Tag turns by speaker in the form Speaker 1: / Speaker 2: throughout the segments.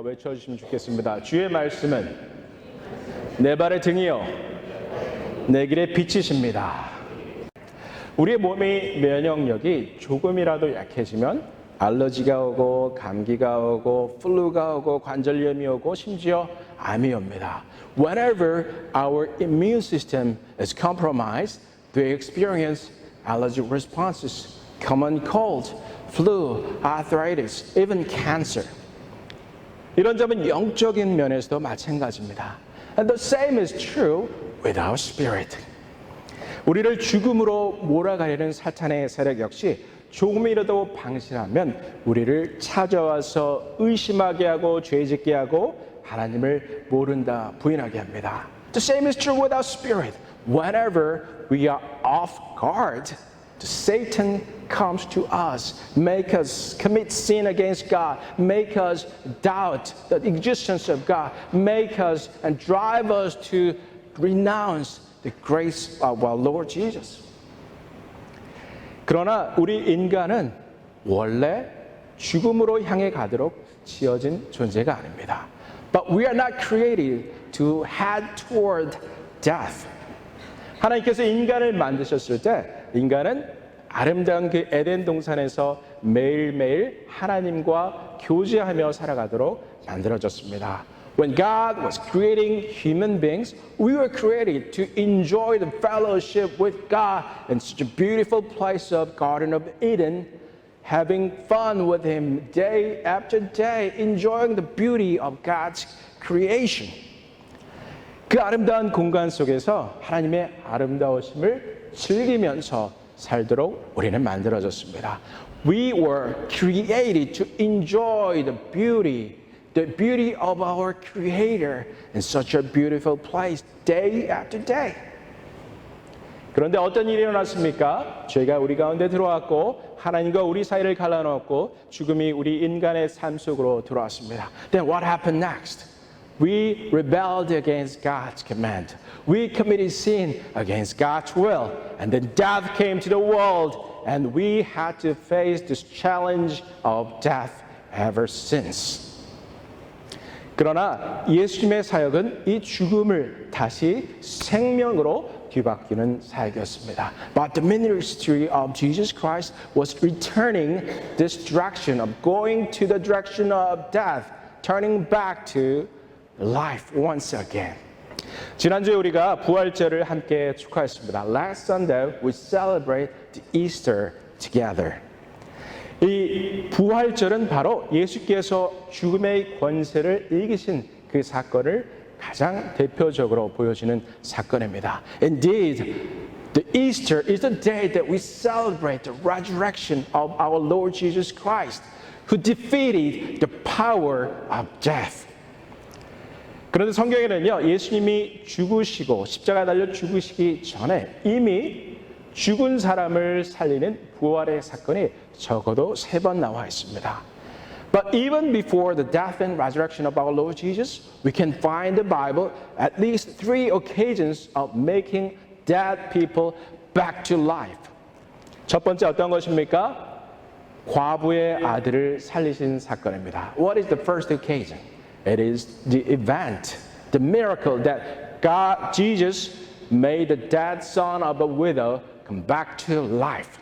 Speaker 1: 외쳐주시면 좋겠습니다. 주의 말씀은 내 발의 등이요 내 길의 빛이십니다. 우리의 몸의 면역력이 조금이라도 약해지면 알러지가 오고 감기가 오고 플루가 오고 관절염이 오고 심지어 암이 옵니다. Whenever our immune system is compromised, we experience allergic responses, common cold, flu, arthritis, even cancer. 이런 점은 영적인 면에서도 마찬가지입니다. And the same is true with our spirit. 우리를 죽음으로 몰아가려는 사탄의 세력 역시 조금이라도 방심하면 우리를 찾아와서 의심하게 하고 죄짓게 하고 하나님을 모른다 부인하게 합니다. The same is true with our spirit. Whenever we are off guard, Satan comes to us, make us commit sin against God, make us doubt the existence of God, make us and drive us to renounce the grace of our Lord Jesus. 그러나 우리 인간은 원래 죽음으로 향해 가도록 지어진 존재가 아닙니다. But we are not created to head toward death. 하나님께서 인간을 만드셨을 때 인간은 아름다운 그 에덴 동산에서 매일매일 하나님과 교제하며 살아가도록 만들어졌습니다. When God was creating human beings, we were created to enjoy the fellowship with God in such a beautiful place of Garden of Eden, having fun with Him day after day, enjoying the beauty of God's creation. 그 아름다운 공간 속에서 하나님의 아름다우심을 즐기면서 살도록 우리는 만들어졌습니다. We were created to enjoy the beauty of our Creator in such a beautiful place day after day. 그런데 어떤 일이 일어났습니까? 죄가 우리 가운데 들어왔고 하나님과 우리 사이를 갈라놓았고 죽음이 우리 인간의 삶 속으로 들어왔습니다. Then what happened next? We rebelled against God's command. We committed sin against God's will. And then death came to the world and we had to face this challenge of death ever since. 그러나 예수님의 사역은 이 죽음을 다시 생명으로 뒤바뀌는 사역이었습니다. But the ministry of Jesus Christ was returning this direction of going to the direction of death, turning back to life once again. 지난주에 우리가 부활절을 함께 축하했습니다. Last Sunday we celebrate the Easter together. 이 부활절은 바로 예수께서 죽음의 권세를 이기신 그 사건을 가장 대표적으로 보여주는 사건입니다. Indeed, the Easter is the day that we celebrate the resurrection of our Lord Jesus Christ, who defeated the power of death. 그런데 성경에는요, 예수님이 죽으시고 십자가에 달려 죽으시기 전에 이미 죽은 사람을 살리는 부활의 사건이 적어도 3번 나와 있습니다. But even before the death and resurrection of our Lord Jesus, we can find in the Bible at least 3 occasions of making dead people back to life. 첫 번째 어떤 것입니까? 과부의 아들을 살리신 사건입니다. What is the first occasion? It is the event, the miracle that Jesus made the dead son of a widow come back to life.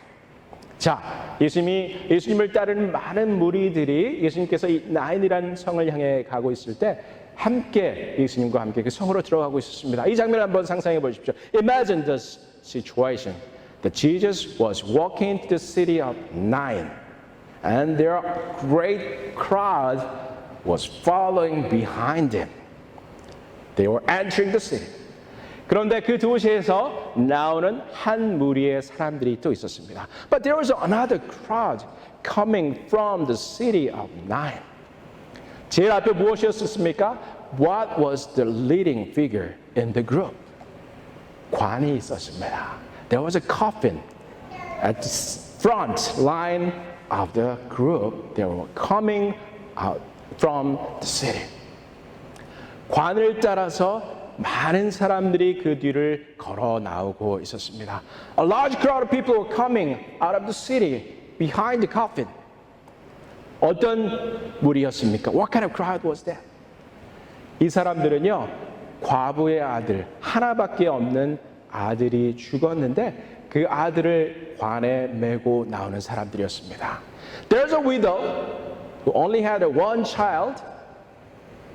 Speaker 1: 자, 예수님을 따르는 많은 무리들이 예수님께서 이 나인이라는 성을 향해 가고 있을 때 함께 예수님과 함께 그 성으로 들어가고 있었습니다. 이 장면을 한번 상상해 보십시오. Imagine this situation that Jesus was walking into the city of Nain, and their great crowd was following behind him. They were entering the city. 그런데 그 도시에서 나오는 한 무리의 사람들이 또 있었습니다. But there was another crowd coming from the city of Nain. 제일 앞에 무엇이었습니까? What was the leading figure in the group? 관이 있었습니다. There was a coffin at the front line of the group. They were coming out from the city. 관을 따라서 많은 사람들이 그 뒤를 걸어 나오고 있었습니다. A large crowd of people were coming out of the city behind the coffin. 어떤 무리였습니까? What kind of crowd was that? 이 사람들은요, 과부의 아들, 하나밖에 없는 아들이 죽었는데 그 아들을 관에 메고 나오는 사람들이었습니다. There's a widow who only had one child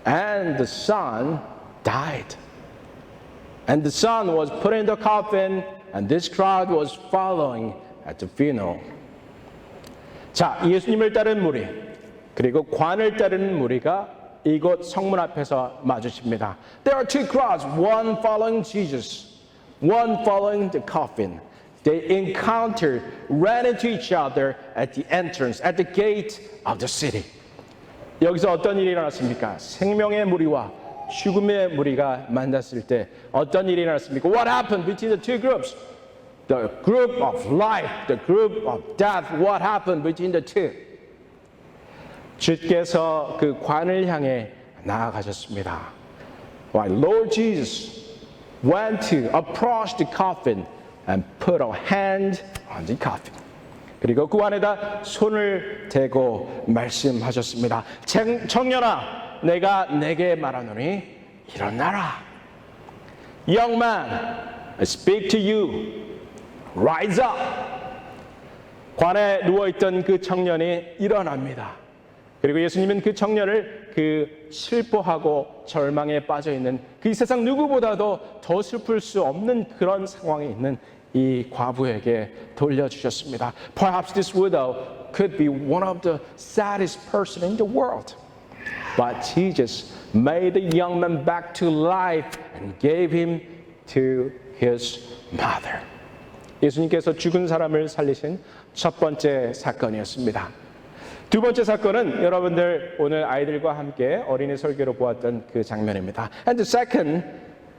Speaker 1: and the son died. And the son was put in the coffin and this crowd was following at the funeral. 자, 예수님을 따른 무리, 그리고 관을 따르는 무리가 이곳 성문 앞에서 마주칩니다. There are two crowds, one following Jesus, one following the coffin. They encountered, ran into each other at the entrance, at the gate of the city. 여기서 어떤 일이 일어났습니까? 생명의 무리와 죽음의 무리가 만났을 때 어떤 일이 일어났습니까? What happened between the two groups? The group of life, the group of death. What happened between the two? 주께서 그 관을 향해 나아가셨습니다. While Lord Jesus went to approach the coffin and put a hand on the coffin. 그리고 그 안에다 손을 대고 말씀하셨습니다. 청년아, 내가 내게 말하노니 일어나라. Young man, I speak to you. Rise up. 관에 누워있던 그 청년이 일어납니다. 그리고 예수님은 그 청년을 그 슬퍼하고 절망에 빠져있는 그 세상 누구보다도 더 슬플 수 없는 그런 상황에 있는 이 과부에게 돌려주셨습니다. Perhaps this widow could be one of the saddest person in the world. But Jesus made the young man back to life and gave him to his mother. 예수님께서 죽은 사람을 살리신 첫 번째 사건이었습니다. 두 번째 사건은 여러분들 오늘 아이들과 함께 어린이 설교로 보았던 그 장면입니다. And the second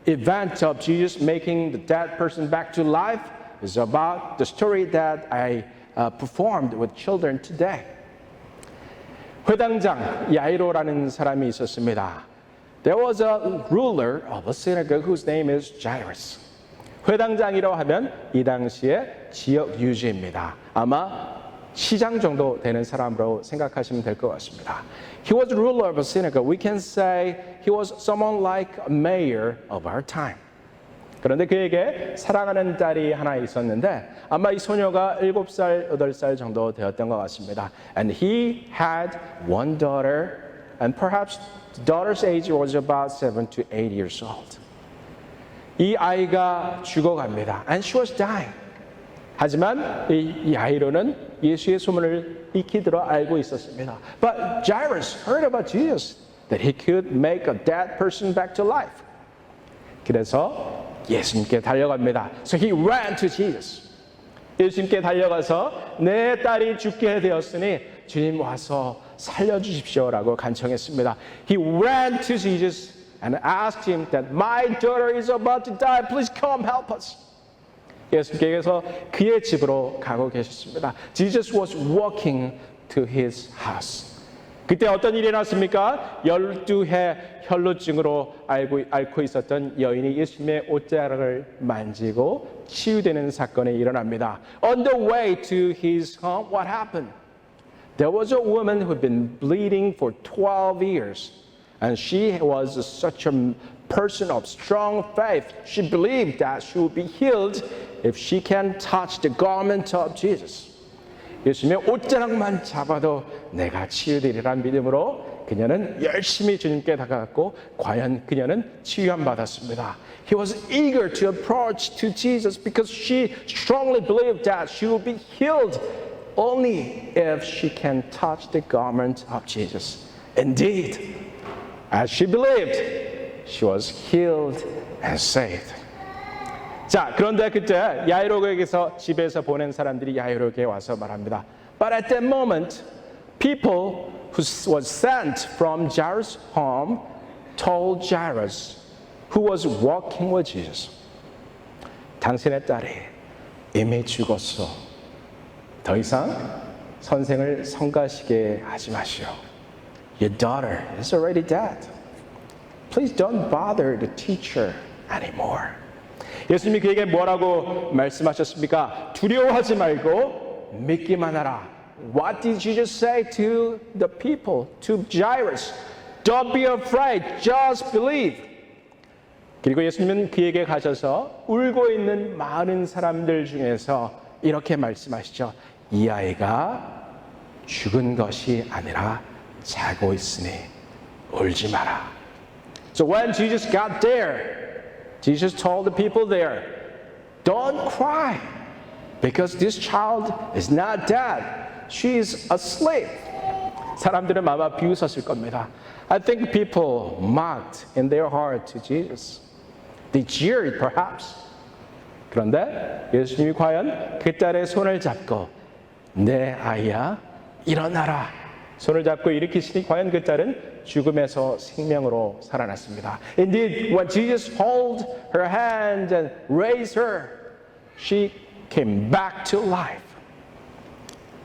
Speaker 1: event of Jesus making the dead person back to life is about the story that I performed with children today. 회당장 야이로라는 사람이 있었습니다. There was a ruler of a synagogue whose name is Jairus. 회당장이라고 하면 이 당시에 지역 유지입니다. 아마 시장 정도 되는 사람으로 생각하시면 될 것 같습니다. He was the ruler of a synagogue. We can say he was someone like a mayor of our time. 그런데 그에게 사랑하는 딸이 하나 있었는데 아마 이 소녀가 7살, 8살 정도 되었던 것 같습니다. And he had one daughter and perhaps the daughter's age was about 7 to 8 years old. 이 아이가 죽어갑니다. And she was dying. 하지만 이 아이로는 예수의 소문을 익히 들어 알고 있었습니다. But Jairus heard about Jesus, that he could make a dead person back to life. 그래서 예수님께 달려갑니다. So he ran to Jesus. 예수님께 달려가서 내 딸이 죽게 되었으니 주님 와서 살려주십시오라고 간청했습니다. He ran to Jesus and asked him that my daughter is about to die. Please come help us. 예수님께서 그의 집으로 가고 계셨습니다. Jesus was walking to his house. 그때 어떤 일이 일어났습니까? 12해 혈루증으로 앓고 있었던 여인이 예수님의 옷자락을 만지고 치유되는 사건이 일어납니다. On the way to his home, what happened? There was a woman who had been bleeding for 12 years. And she was such a person of strong faith. She believed that she would be healed if she can touch the garment of Jesus. 예수님의 옷자락만 잡아도 내가 치유되리라는 믿음으로 그녀는 열심히 주님께 다가갔고 과연 그녀는 치유함 받았습니다. He was eager to approach to Jesus because she strongly believed that she would be healed only if she can touch the garment of Jesus. Indeed, as she believed, she was healed and saved. 자, 그런데 그때 야이로에게서 집에서 보낸 사람들이 야이로에게 와서 말합니다. But at that moment, people who was sent from Jairus' home told Jairus, who was walking with Jesus, 당신의 딸이 이미 죽었어. 더 이상 선생을 성가시게 하지 마시오. Your daughter is already dead. Please don't bother the teacher anymore. 예수님이 그에게 뭐라고 말씀하셨습니까? 두려워하지 말고 믿기만 하라. What did Jesus say to the people, to Jairus? Don't be afraid, just believe. 그리고 예수님은 그에게 가셔서 울고 있는 많은 사람들 중에서 이렇게 말씀하시죠. 이 아이가 죽은 것이 아니라 자고 있으니 울지 마라. So when Jesus got there, Jesus told the people there, don't cry because this child is not dead. She is asleep. 사람들은 아마 비웃었을 겁니다. I think people mocked in their heart to Jesus. They jeered perhaps. 그런데 예수님이 과연 그 딸의 손을 잡고 내 아이야 일어나라. 손을 잡고 일으키시니 과연 그 딸은 죽음에서 생명으로 살아났습니다. Indeed, when Jesus held her hand and raised her, she came back to life.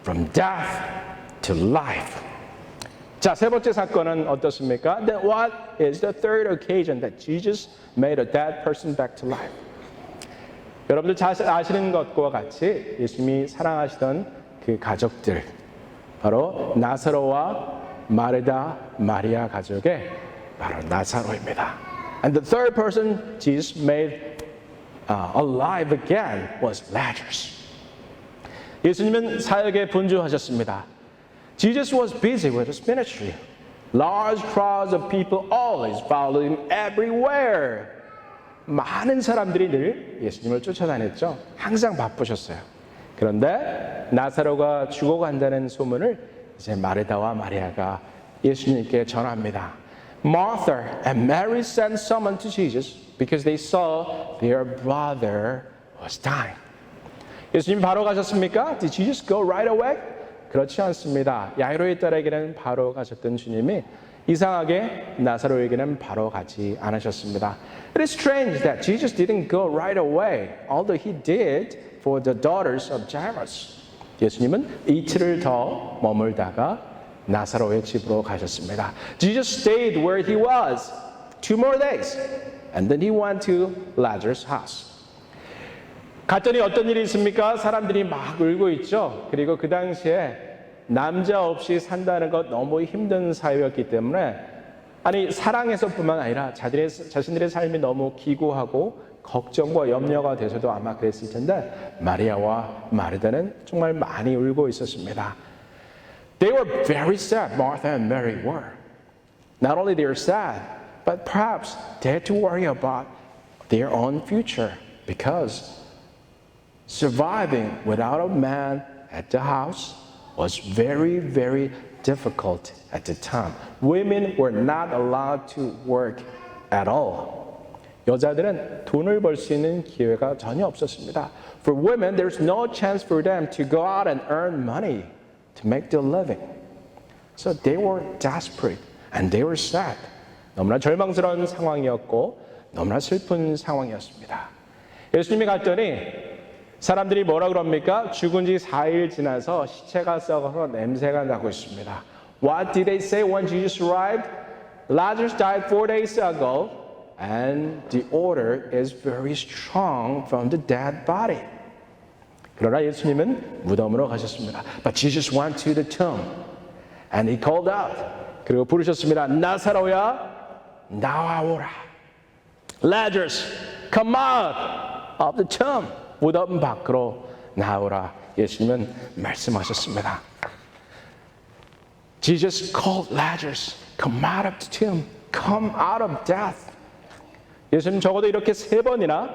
Speaker 1: From death to life. 자, 세 번째 사건은 어떻습니까? Then what is the third occasion that Jesus made a dead person back to life? 여러분들 잘 아시는 것과 같이 예수님이 사랑하시던 그 가족들, 바로 나사로와 마르다, 마리아 가족의 바로 나사로입니다. And the third person Jesus made alive again was Lazarus. 예수님은 사역에 분주하셨습니다. Jesus was busy with his ministry. Large crowds of people always followed him everywhere. 많은 사람들이 늘 예수님을 쫓아다녔죠. 항상 바쁘셨어요. 그런데 나사로가 죽어간다는 소문을 이제 마르다와 마리아가 예수님께 전합니다. Martha and Mary sent someone to Jesus because they saw their brother was dying. 예수님 바로 가셨습니까? Did Jesus go right away? 그렇지 않습니다. 야이로의 딸에게는 바로 가셨던 주님이 이상하게 나사로에게는 바로 가지 않으셨습니다. It is strange that Jesus didn't go right away, although he did for the daughters of Jairus. 예수님은 이틀을 더 머물다가 나사로의 집으로 가셨습니다. Jesus stayed where he was 2 more days, and then he went to Lazarus' house. 갔더니 어떤 일이 있습니까? 사람들이 막 울고 있죠. 그리고 그 당시에 남자 없이 산다는 것 너무 힘든 사회였기 때문에 아니 사랑에서뿐만 아니라 자신들의 삶이 너무 기구하고 걱정과 염려가 돼서도 아마 그랬을 텐데 마리아와 마르다는 정말 많이 울고 있었습니다. They were very sad, Martha and Mary were. Not only they were sad, but perhaps they had to worry about their own future because surviving without a man at the house was very, very difficult at the time. Women were not allowed to work at all. 여자들은 돈을 벌 수 있는 기회가 전혀 없었습니다. For women, there's no chance for them to go out and earn money to make their living. So they were desperate and they were sad. 너무나 절망스러운 상황이었고 너무나 슬픈 상황이었습니다. 예수님이 갔더니 사람들이 뭐라 그럽니까? 죽은 지 4일 지나서 시체가 썩어서 냄새가 나고 있습니다. What did they say when Jesus arrived? Lazarus died 4 days ago, and the odor is very strong from the dead body. 그러나 예수님은 무덤으로 가셨습니다. But Jesus went to the tomb, and he called out. 그리고 부르셨습니다. 나사로야, 나와오라. Lazarus, come out of the tomb. 무덤 밖으로 나오라. 예수님은 말씀하셨습니다. Jesus called Lazarus, come out of the tomb, come out of death. 예수님 적어도 이렇게 3번이나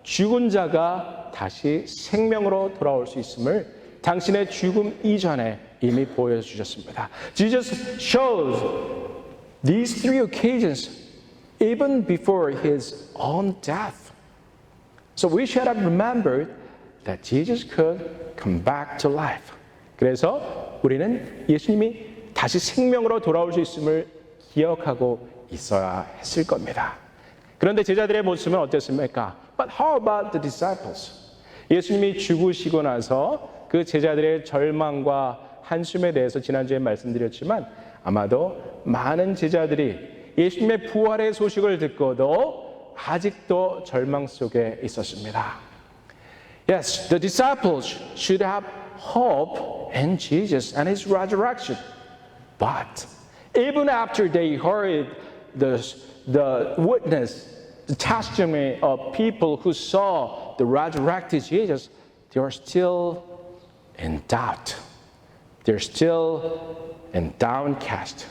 Speaker 1: 죽은 자가 다시 생명으로 돌아올 수 있음을 당신의 죽음 이전에 이미 보여주셨습니다. Jesus shows these 3 occasions even before his own death. So we should have remembered that Jesus could come back to life. 그래서 우리는 예수님이 다시 생명으로 돌아올 수 있음을 기억하고 있어야 했을 겁니다. 그런데 제자들의 모습은 어땠습니까? But how about the disciples? 예수님이 죽으시고 나서 그 제자들의 절망과 한숨에 대해서 지난주에 말씀드렸지만 아마도 많은 제자들이 예수님의 부활의 소식을 듣고도 아직도 절망 속에 있었습니다. Yes, the disciples should have hope in Jesus and his resurrection. But even after they heard the witness, the testimony of people who saw the resurrected Jesus, they are still in doubt. They're still in downcast.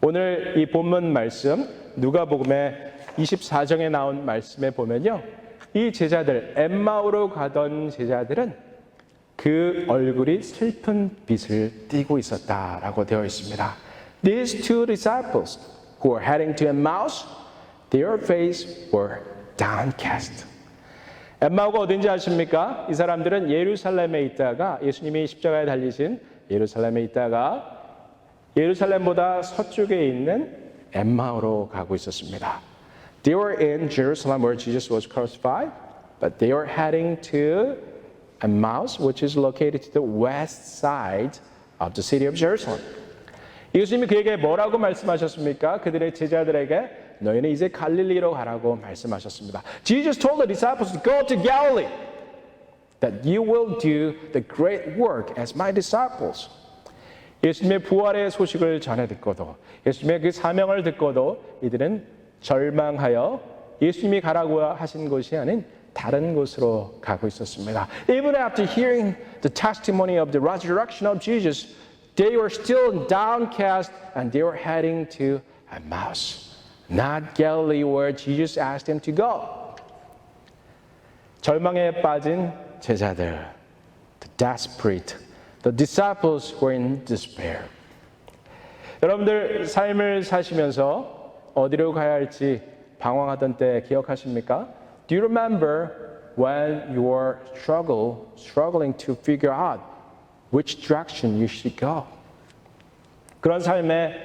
Speaker 1: 오늘 이 본문 말씀 누가복음의 24장에 나온 말씀에 보면요. 이 제자들, 엠마오로 가던 제자들은 그 얼굴이 슬픈 빛을 띠고 있었다라고 되어 있습니다. These two disciples who were heading to Emmaus, their faces were downcast. 엠마오가 어딘지 아십니까? 이 사람들은 예루살렘에 있다가 예수님이 십자가에 달리신 예루살렘에 있다가 예루살렘보다 서쪽에 있는 엠마오로 가고 있었습니다. They were in Jerusalem where Jesus was crucified, but they were heading to Emmaus, which is located to the west side of the city of Jerusalem. 예수님이 그에게 뭐라고 말씀하셨습니까? 그들의 제자들에게 너희는 이제 갈릴리로 가라고 말씀하셨습니다. Jesus told the disciples to go to Galilee, that you will do the great work as my disciples. 예수님의 부활의 소식을 전해 듣고도 예수님의 그 사명을 듣고도 이들은 절망하여 예수님이 가라고 하신 곳이 아닌 다른 곳으로 가고 있었습니다. Even after hearing the testimony of the resurrection of Jesus, they were still downcast and they were heading to Emmaus, not Galilee where Jesus asked them to go. 절망에 빠진 제자들, the desperate, the disciples were in despair. 여러분들 삶을 사시면서 어디로 가야 할지 방황하던 때 기억하십니까? Do you remember when you were struggling to figure out which direction you should go? 그런 삶의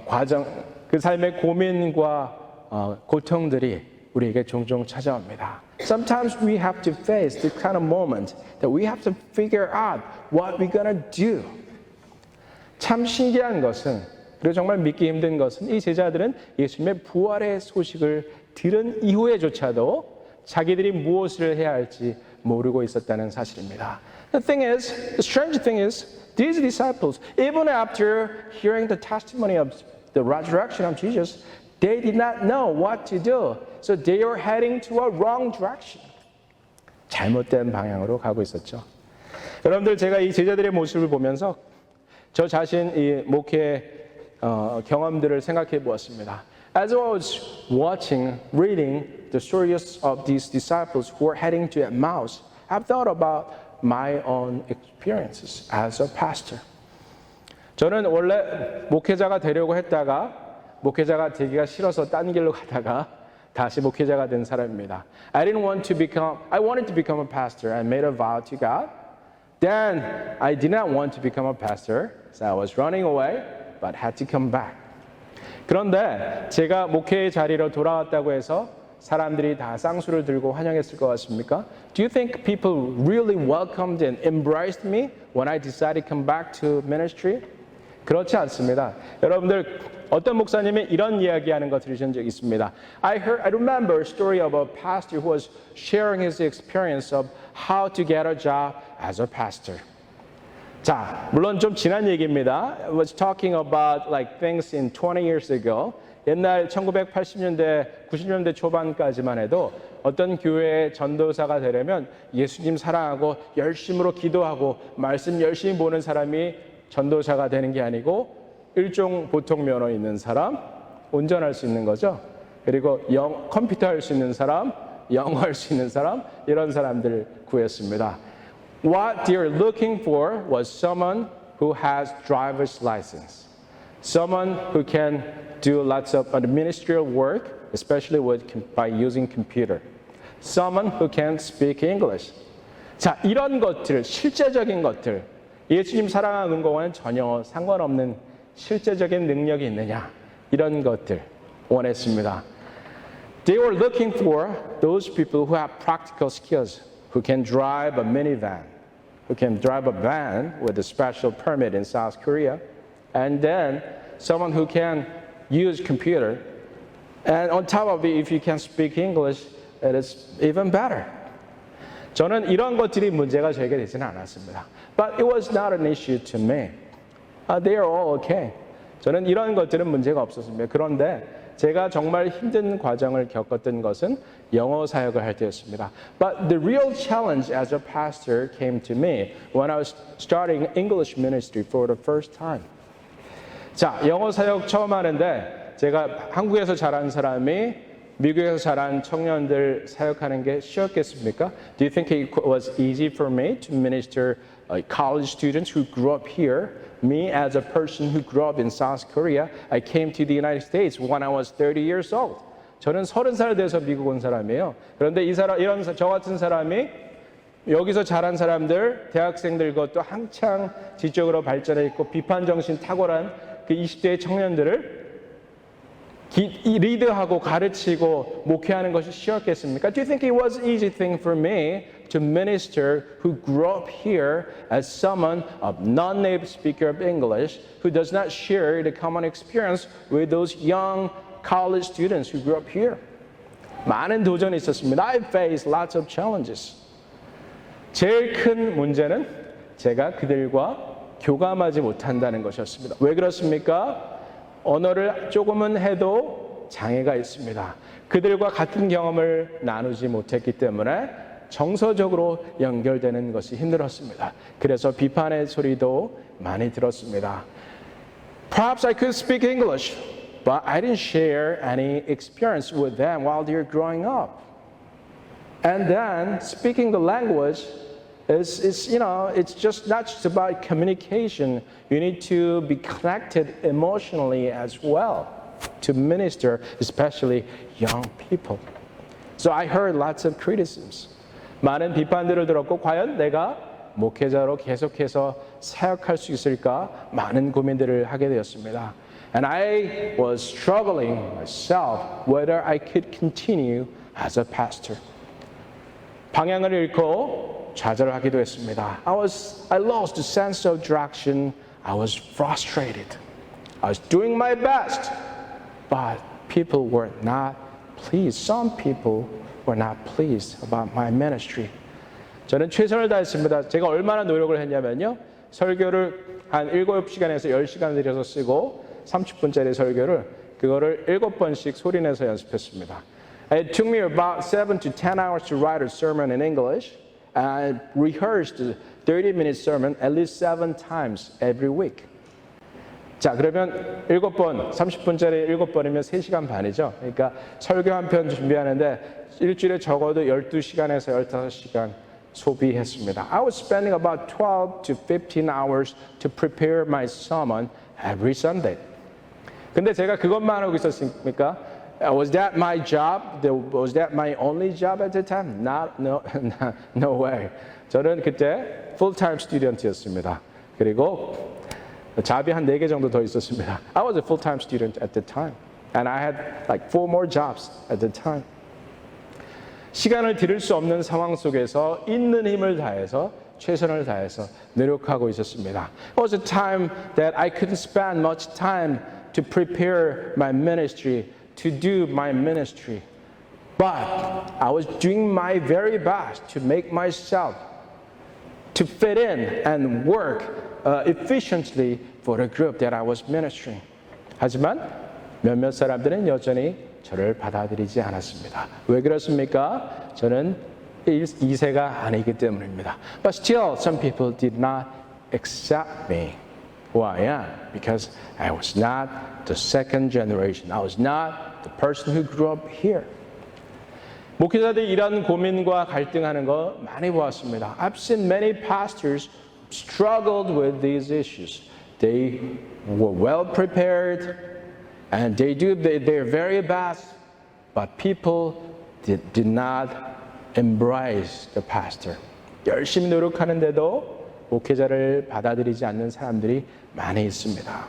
Speaker 1: 과정, 그 삶의 고민과 고통들이 우리에게 종종 찾아옵니다. Sometimes we have to face this kind of moment that we have to figure out what we're gonna do. 참 신기한 것은 그리고 정말 믿기 힘든 것은 이 제자들은 예수님의 부활의 소식을 들은 이후에조차도 자기들이 무엇을 해야 할지 모르고 있었다는 사실입니다. The strange thing is, these disciples, even after hearing the testimony of the resurrection of Jesus, they did not know what to do. So they were heading to a wrong direction. 잘못된 방향으로 가고 있었죠. 여러분들 제가 이 제자들의 모습을 보면서 저 자신 이 목회 경험들을 생각해 보았습니다. As I was watching, reading the stories of these disciples who were heading to Emmaus, I've thought about my own experiences as a pastor. 저는 원래 목회자가 되려고 했다가 목회자가 되기가 싫어서 딴 길로 가다가 다시 목회자가 된 사람입니다. I wanted to become a pastor and made a vow to God. Then I did not want to become a pastor, so I was running away, but had to come back. 그런데 제가 목회의 자리로 돌아왔다고 해서 사람들이 다 쌍수를 들고 환영했을 것 같습니까? Do you think people really welcomed and embraced me when I decided to come back to ministry? 그렇지 않습니다. 여러분들 어떤 목사님이 이런 이야기하는 거 들으신 적 있습니다. I remember a story of a pastor who was sharing his experience of how to get a job as a pastor. 자, 물론 좀 지난 얘기입니다. I was talking about like things in 20 years ago. 옛날 1980년대, 90년대 초반까지만 해도 어떤 교회의 전도사가 되려면 예수님 사랑하고 열심으로 기도하고 말씀 열심히 보는 사람이 전도사가 되는 게 아니고 일종 보통 면허 있는 사람, 운전할 수 있는 거죠. 그리고 컴퓨터 할 수 있는 사람, 영어 할 수 있는 사람, 이런 사람들 구했습니다. What they were looking for was someone who has driver's license, someone who can do lots of administrative work, especially by using computer, someone who can speak English. 자, 이런 것들, 실제적인 것들, 예수님 사랑하는 것과는 전혀 상관없는 실제적인 능력이 있느냐, 이런 것들 원했습니다. They were looking for those people who have practical skills, who can drive a minivan, who can drive a van with a special permit in South Korea, and then someone who can use computer. And on top of it, if you can speak English, it is even better. 저는 이런 것들이 문제가 저에게 되지는 않았습니다. But it was not an issue to me. They are all okay. 저는 이런 것들은 문제가 없었습니다. 그런데 제가 정말 힘든 과정을 겪었던 것은 영어 사역을 할 때였습니다. But the real challenge as a pastor came to me when I was starting English ministry for the first time. 자, 영어 사역 처음 하는데 제가 한국에서 자란 사람이 미국에서 자란 청년들 사역하는 게 쉬웠겠습니까? Do you think it was easy for me to minister college students who grew up here? Me, as a person who grew up in South Korea, I came to the United States when I was 30 years old. 저는 30살 돼서 미국 온 사람이에요. 그런데 저 같은 사람이 여기서 자란 사람들, 대학생들 것도 한창 지적으로 발전해 있고 비판 정신 탁월한 그 20대의 청년들을 리드하고 가르치고 목회하는 것이 쉬웠겠습니까? Do you think it was an easy thing for me to minister who grew up here as someone of non-native speaker of English who does not share the common experience with those young college students who grew up here? 많은 도전이 있었습니다. I faced lots of challenges. 제일 큰 문제는 제가 그들과 교감하지 못한다는 것이었습니다. 왜 그렇습니까? 언어를 조금은 해도 장애가 있습니다. 그들과 같은 경험을 나누지 못했기 때문에 정서적으로 연결되는 것이 힘들었습니다. 그래서 비판의 소리도 많이 들었습니다. Perhaps I could speak English, but I didn't share any experience with them while they're growing up. And then speaking the language it's just not just about communication. You need to be connected emotionally as well to minister, especially young people. So I heard lots of criticisms. 많은 비판들을 들었고 과연 내가 목회자로 계속해서 사역할 수 있을까 많은 고민들을 하게 되었습니다. And I was struggling myself whether I could continue as a pastor. 방향을 잃고 좌절하기도 했습니다. I lost the sense of direction. I was frustrated. I was doing my best, but people were not pleased. Some people were not pleased about my ministry. 저는 최선을 다했습니다. 제가 얼마나 노력을 했냐면요. 설교를 한 7시간에서 10시간 들여서 쓰고 30분짜리 설교를 그거를 7번씩 소리내서 연습했습니다. It took me about 7 to 10 hours to write a sermon in English. I rehearsed the 30-minute sermon at least 7 times every week. 자, 그러면 7번, 30분짜리 7번이면 3시간 반이죠. 그러니까 설교 한 편 준비하는데 일주일에 적어도 12시간에서 15시간 소비했습니다. I was spending about 12 to 15 hours to prepare my sermon every Sunday. 근데 제가 그것만 하고 있었습니까? Was that my job? Was that my only job at the time? No way. 저는 그때 full-time student이었습니다. 그리고 잡이 한 4개 정도 더 있었습니다. I was a full-time student at the time. And I had like 4 more jobs at the time. 시간을 들일 수 없는 상황 속에서 있는 힘을 다해서 최선을 다해서 노력하고 있었습니다. It was a time that I couldn't spend much time to prepare my ministry, to do my ministry. But I was doing my very best to make myself to fit in and work efficiently for the group that I was ministering. 하지만 몇몇 사람들은 여전히 저를 받아들이지 않았습니다. 왜 그렇습니까? 저는 2세가 아니기 때문입니다. But still, some people did not accept me who I am because I was not the second generation. I was not the person who grew up here. 목회자들이 이런 고민과 갈등하는 거 많이 보았습니다. I've seen many pastors struggled with these issues. They were well prepared and they do their very best, but people did not embrace the pastor. 열심히 노력하는데도 목회자를 받아들이지 않는 사람들이 많이 있습니다.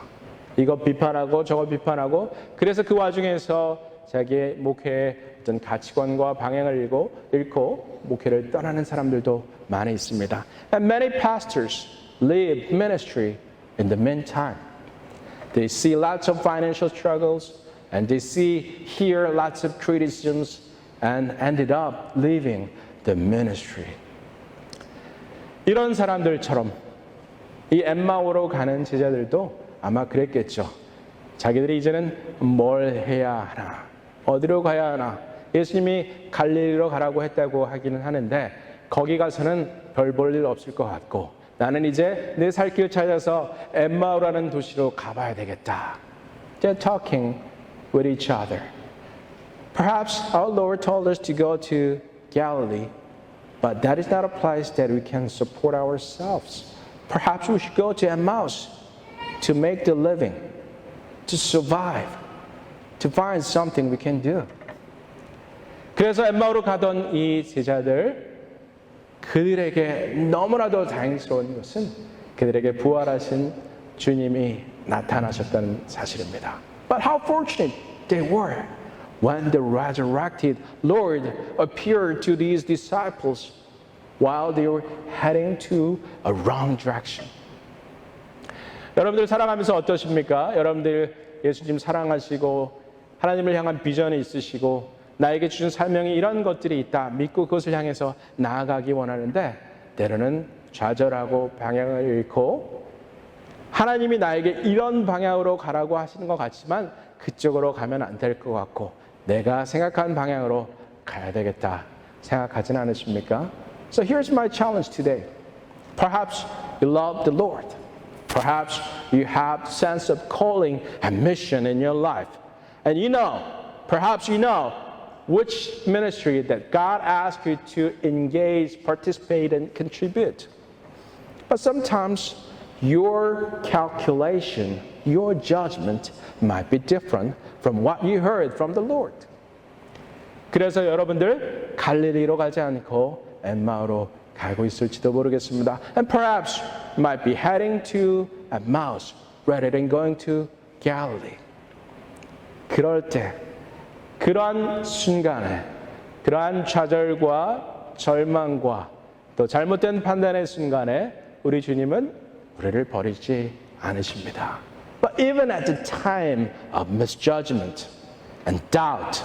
Speaker 1: 이거 비판하고 저거 비판하고 그래서 그 와중에서 자기의 목회의 어떤 가치관과 방향을 잃고 목회를 떠나는 사람들도 많이 있습니다. And many pastors leave ministry in the meantime. They see lots of financial struggles and they hear lots of criticisms and ended up leaving the ministry. 이런 사람들처럼 이 엠마오로 가는 제자들도 아마 그랬겠죠. 자기들이 이제는 뭘 해야 하나, 어디로 가야 하나. 예수님이 갈릴리로 가라고 했다고 하기는 하는데 거기 가서는 별 볼 일 없을 것 같고 나는 이제 내 살 길 찾아서 엠마오라는 도시로 가봐야 되겠다. They're talking with each other. Perhaps our Lord told us to go to Galilee, but that is not a place that we can support ourselves. Perhaps we should go to Emmaus to make the living, to survive, to find something we can do. 그래서 엠마오로 가던 이 제자들, 그들에게 너무나도 다행스러운 것은 그들에게 부활하신 주님이 나타나셨다는 사실입니다. But how fortunate they were when the resurrected Lord appeared to these disciples while they were heading to a wrong direction. 여러분들 살아가면서 어떠십니까? 여러분들 예수님 사랑하시고 하나님을 향한 비전이 있으시고 나에게 주신 사명이 이런 것들이 있다 믿고 그것을 향해서 나아가기 원하는데 때로는 좌절하고 방향을 잃고 하나님이 나에게 이런 방향으로 가라고 하시는 것 같지만 그쪽으로 가면 안 될 것 같고 내가 생각한 방향으로 가야 되겠다 생각하진 않으십니까? So here's my challenge today. Perhaps you love the Lord. Perhaps you have sense of calling and mission in your life. And perhaps you know which ministry that God asks you to engage, participate, and contribute. But sometimes your calculation, your judgment might be different from what you heard from the Lord. 그래서 여러분들 갈릴리로 가지 않고 엠마오로 가고 있을지도 모르겠습니다. And perhaps you might be heading to Emmaus rather than going to Galilee. 그럴 때 그러한 순간에 그러한 좌절과 절망과 또 잘못된 판단의 순간에 우리 주님은 우리를 버리지 않으십니다. But even at the time of misjudgment and doubt,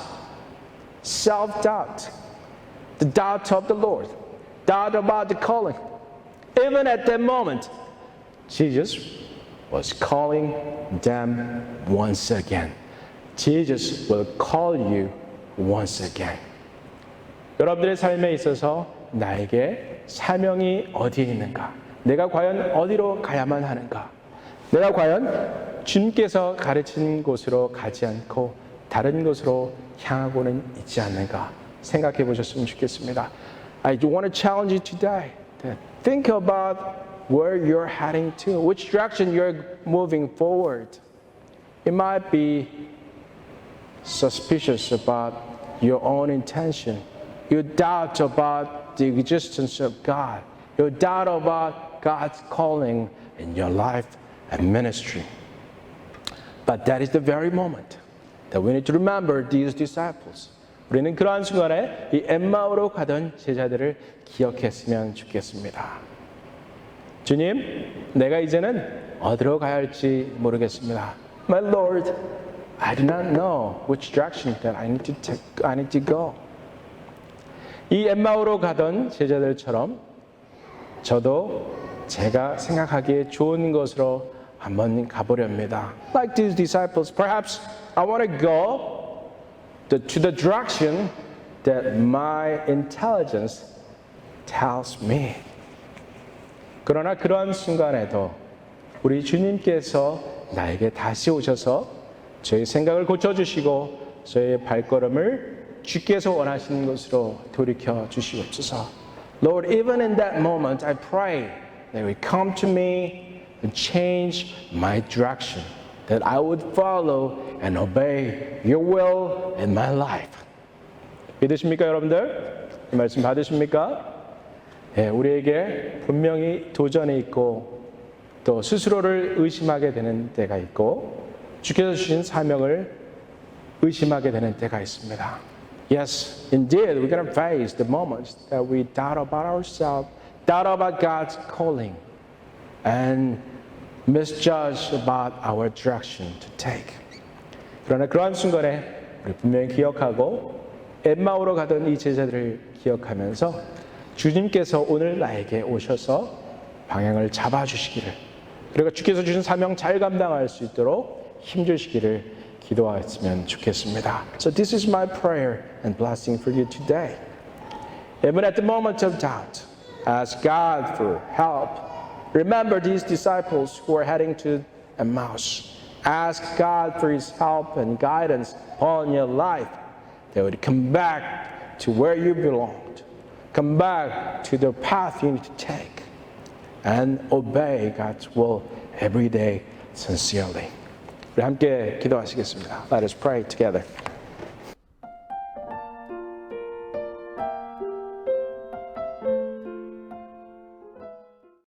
Speaker 1: self-doubt, the doubt of the Lord, doubt about the calling, even at that moment, Jesus was calling them once again. Jesus will call you once again. 여러분들의 삶에 있어서 나에게 사명이 어디에 있는가? 내가 과연 어디로 가야만 하는가? 내가 과연 주님께서 가르친 곳으로 가지 않고 다른 곳으로 향하고는 있지 않는가? 생각해 보셨으면 좋겠습니다. I want to challenge you today. Think about where you're heading to, which direction you're moving forward. It might be suspicious about your own intention. You doubt about the existence of God. You doubt about God's calling in your life and ministry. But that is the very moment that we need to remember these disciples. 우리는 그러한 순간에 이 엠마오로 가던 제자들을 기억했으면 좋겠습니다. 주님, 내가 이제는 어디로 가야 할지 모르겠습니다. My Lord, I do not know which direction that I need to go. 이 엠마오로 가던 제자들처럼 저도 제가 생각하기에 좋은 곳으로 한번 가보렵니다. Like these disciples, perhaps I want to go to the direction that my intelligence tells me. 그러나 그러한 순간에도 우리 주님께서 나에게 다시 오셔서 저의 생각을 고쳐주시고 저의 발걸음을 주께서 원하시는 것으로 돌이켜 주시옵소서. Lord, even in that moment, I pray that you come to me and change my direction, that I would follow and obey your will in my life. 믿으십니까, 여러분들? 이 말씀 받으십니까? 예, 우리에게 분명히 도전이 있고 또 스스로를 의심하게 되는 때가 있고 주께서 주신 사명을 의심하게 되는 때가 있습니다. Yes, indeed, we're going to face the moments that we doubt about ourselves, doubt about God's calling, and misjudge about our direction to take. 그러나 그러한 순간에 우리 분명히 기억하고 엠마오로 가던 이 제자들을 기억하면서 주님께서 오늘 나에게 오셔서 방향을 잡아주시기를, 그리고 주께서 주신 사명 잘 감당할 수 있도록 힘주시기를 기도하였으면 좋겠습니다. So this is my prayer and blessing for you today. Even at the moment of doubt, ask God for help. Remember these disciples who are heading to Emmaus. Ask God for His help and guidance upon your life. They would come back to where you belonged. Come back to the path you need to take. And obey God's will every day sincerely. 우리 함께 기도하시겠습니다. Let us pray together.